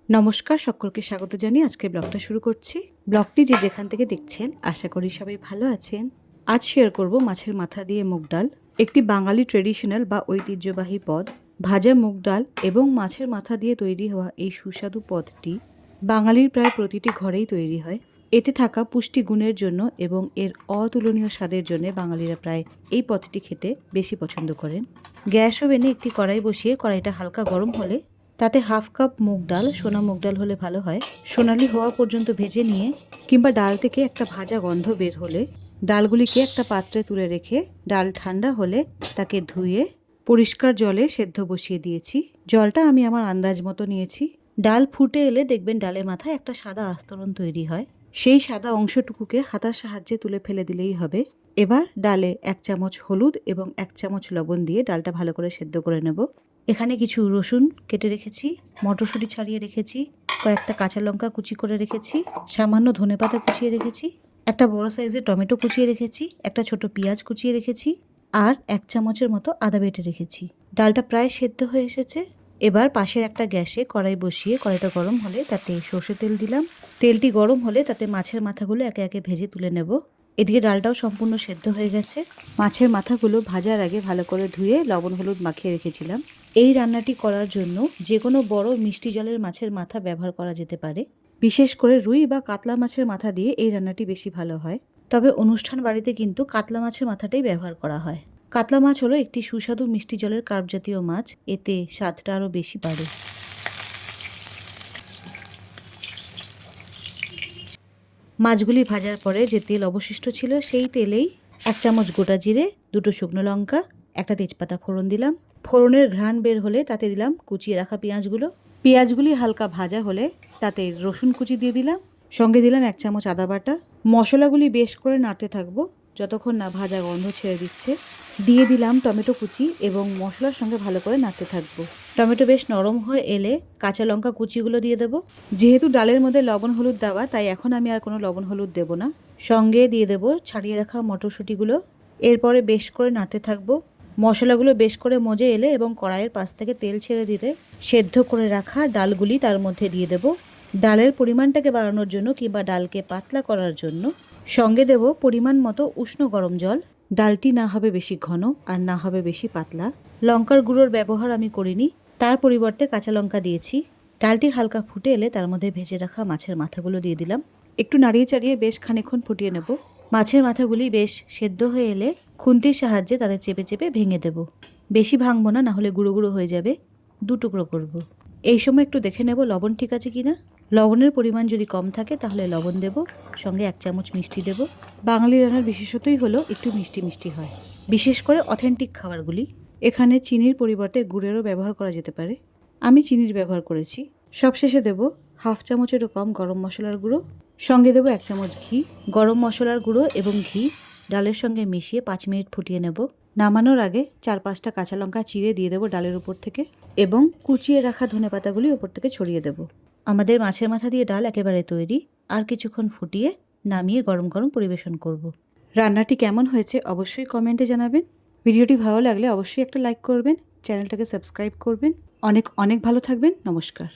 নমস্কার, সকলকে স্বাগত জানিয়ে আজকে ব্লগটা শুরু করছি। ব্লগটি যে যেখান থেকে দেখছেন আশা করি সবাই ভালো আছেন। আজ শেয়ার করব মাছের মাথা দিয়ে মুগ ডাল, একটি বাঙালি ট্রেডিশনাল বা ঐতিহ্যবাহী পদ। ভাজা মুগ ডাল এবং মাছের মাথা দিয়ে তৈরি হওয়া এই সুস্বাদু পদটি বাঙালির প্রায় প্রতিটি ঘরেই তৈরি হয়। এতে থাকা পুষ্টিগুণের জন্য এবং এর অতুলনীয় স্বাদের জন্য বাঙালিরা প্রায় এই পদটি খেতে বেশি পছন্দ করেন। গ্যাস ওভেনে একটি কড়াই বসিয়ে কড়াইটা হালকা গরম হলে তাতে হাফ কাপ মুগ ডাল, সোনা মুগ ডাল হলে ভালো হয়, সোনালি হওয়া পর্যন্ত ভেজে নিয়ে কিংবা ডাল থেকে একটা ভাজা গন্ধ বের হলে ডালগুলিকে একটা পাত্রে তুলে রেখে ডাল ঠান্ডা হলে তাকে ধুয়ে পরিষ্কার জলে সেদ্ধ বসিয়ে দিয়েছি। জলটা আমি আমার আন্দাজ মতো নিয়েছি। ডাল ফুটে এলে দেখবেন ডালের মাথায় একটা সাদা আস্তরণ তৈরি হয়। সেই সাদা অংশটুকুকে হাতার সাহায্যে তুলে ফেলে দিলেই হবে। এবার ডালে 1 চামচ হলুদ এবং 1 চামচ লবণ দিয়ে ডালটা ভালো করে সেদ্ধ করে নেব। এখানে কিছু রসুন কেটে রেখেছি, মটরশুঁটি ছাড়িয়ে রেখেছি, কয়েকটা কাঁচা লঙ্কা কুচি করে রেখেছি, সামান্য ধনেপাতা কুচিয়ে রেখেছি, একটা বড় সাইজের টমেটো কুচিয়ে রেখেছি, একটা ছোট পেঁয়াজ কুচিয়ে রেখেছি আর 1 চামচের মতো আদা বেটে রেখেছি। ডালটা প্রায় সেদ্ধ হয়ে এসেছে। এবার পাশের একটা গ্যাসে কড়াই বসিয়ে কড়াইটা গরম হলে তাতে সর্ষে তেল দিলাম। তেলটি গরম হলে তাতে মাছের মাথাগুলো একে একে ভেজে তুলে নেব। এদিকে ডালটাও সম্পূর্ণ সেদ্ধ হয়ে গেছে। মাছের মাথাগুলো ভাজার আগে ভালো করে ধুয়ে লবণ হলুদ মাখিয়ে রেখেছিলাম। এই রান্নাটি করার জন্য যে কোনো বড় মিষ্টি জলের মাছের মাথা ব্যবহার করা যেতে পারে। বিশেষ করে রুই বা কাতলা মাছের মাথা দিয়ে এই রান্নাটি বেশি ভালো হয়। তবে অনুষ্ঠান বাড়িতে কিন্তু কাতলা মাছের মাথাটাই ব্যবহার করা হয়। কাতলা মাছ হলো একটি সুস্বাদু মিষ্টি জলের কার্প জাতীয় মাছ, এতে স্বাদটা আরও বেশি বাড়ে। মাছগুলি ভাজার পরে যে তেল অবশিষ্ট ছিল সেই তেলেই 1 চামচ গোটা জিরে, 2টো শুকনো লঙ্কা, একটা তেজপাতা ফোড়ন দিলাম। ফোড়নের ঘ্রাণ বের হলে তাতে দিলাম কুচিয়ে রাখা পেঁয়াজগুলো। পেঁয়াজগুলি হালকা ভাজা হলে তাতে রসুন কুচি দিয়ে দিলাম, সঙ্গে দিলাম 1 চামচ আদা বাটা। মশলাগুলি বেশ করে নাড়তে থাকবো যতক্ষণ না ভাজা গন্ধ ছেড়ে দিচ্ছে। দিয়ে দিলাম টমেটো কুচি এবং মশলার সঙ্গে ভালো করে নাড়তে থাকবো। টমেটো বেশ নরম হয়ে এলে কাঁচা লঙ্কা কুচিগুলো দিয়ে দেবো। যেহেতু ডালের মধ্যে লবণ হলুদ দেওয়া, তাই এখন আমি আর কোনো লবণ হলুদ দেবো না। সঙ্গে দিয়ে দেবো ছাড়িয়ে রাখা মটরশুঁটিগুলো। এরপরে বেশ করে নাড়তে থাকবো। মশলাগুলো বেশ করে মজে এলে এবং কড়াইয়ের পাশ থেকে তেল ছেড়ে দিতে সেদ্ধ করে রাখা ডালগুলি তার মধ্যে দিয়ে দেবো। ডালের পরিমাণটাকে বাড়ানোর জন্য কিংবা ডালকে পাতলা করার জন্য সঙ্গে দেব পরিমাণ মতো উষ্ণ গরম জল। ডালটি না হবে বেশি ঘন আর না হবে বেশি পাতলা। লঙ্কার গুঁড়োর ব্যবহার আমি করিনি, তার পরিবর্তে কাঁচা লঙ্কা দিয়েছি। ডালটি হালকা ফুটে এলে তার মধ্যে ভেজে রাখা মাছের মাথাগুলো দিয়ে দিলাম। একটু নাড়িয়ে চাড়িয়ে বেশ খানিকক্ষণ ফুটিয়ে নেব। মাছের মাথাগুলি বেশ সেদ্ধ হয়ে এলে খুন্তির সাহায্যে তাদের চেপে চেপে ভেঙে দেব। বেশি ভাঙবো না, নাহলে গুঁড়ো গুঁড়ো হয়ে যাবে। 2 টুকরো করব। এই সময় একটু দেখে নেব লবণ ঠিক আছে কিনা। লবণের পরিমাণ যদি কম থাকে তাহলে লবণ দেব, সঙ্গে 1 চামচ মিষ্টি দেব। বাঙালি রান্নার বিশেষতই হলো একটু মিষ্টি মিষ্টি হয়, বিশেষ করে অথেন্টিক খাবারগুলি। এখানে চিনির পরিবর্তে গুড়েরও ব্যবহার করা যেতে পারে, আমি চিনির ব্যবহার করেছি। সবশেষে দেব হাফ চামচেরও কম গরম মশলার গুঁড়ো, সঙ্গে দেব 1 চামচ ঘি। গরম মশলার গুঁড়ো এবং ঘি ডালের সঙ্গে মিশিয়ে 5 মিনিট ফুটিয়ে নেব। নামানোর আগে 4-5টা কাঁচা লঙ্কা চিড়ে দিয়ে দেবো ডালের উপর থেকে এবং কুচিয়ে রাখা ধনেপাতাগুলি উপর থেকে ছড়িয়ে দেব। আমাদের মাছের মাথা দিয়ে ডাল একেবারে তৈরি। আর কিছুক্ষণ ফুটিয়ে নামিয়ে গরম গরম পরিবেশন করব। রান্নাটি কেমন হয়েছে অবশ্যই কমেন্টে জানাবেন। ভিডিওটি ভালো লাগলে অবশ্যই একটা লাইক করবেন, চ্যানেলটাকে সাবস্ক্রাইব করবেন। অনেক অনেক ভালো থাকবেন। নমস্কার।